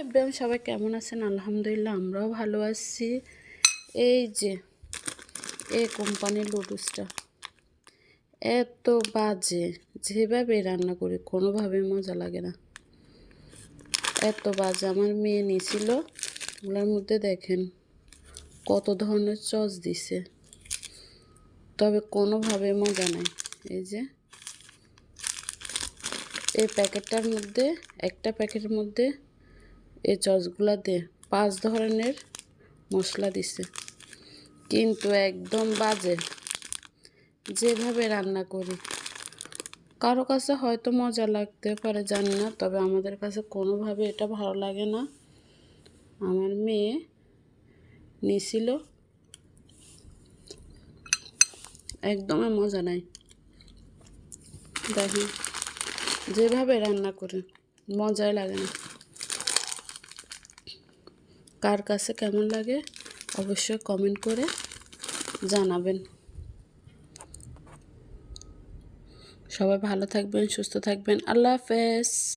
Everyone সবাই কেমন আছেন? আলহামদুলিল্লাহ আমরাও ভালো আছি। এই যে এই কোম্পানির লুডুসটা এত বাজে, যেভাবে রান্না করি কোনোভাবে মজা লাগে না, এত বাজে। আমার মেয়ে নিয়েছিল, ওগুলোর মধ্যে দেখেন কত ধরনের সস দিছে, তবে কোনোভাবে মজা নাই। এই যে এই প্যাকেটটার মধ্যে, একটা প্যাকেটের মধ্যে এই সসগুলা দিয়ে 5 ধরনের মশলা দিছে, কিন্তু একদম বাজে যেভাবে রান্না করি। কারো কাছে হয়তো মজা লাগতে পারে জানি না, তবে আমাদের কাছে কোনোভাবে এটা ভালো লাগে না। আমার মেয়ে নিছিল, একদমই মজা নাই। দেখেন যেভাবে রান্না করে মজাই লাগে না। কার কাছে কেমন লাগে অবশ্যই কমেন্ট করে জানাবেন। সবাই ভালো থাকবেন, সুস্থ থাকবেন। আল্লাহ হাফেজ।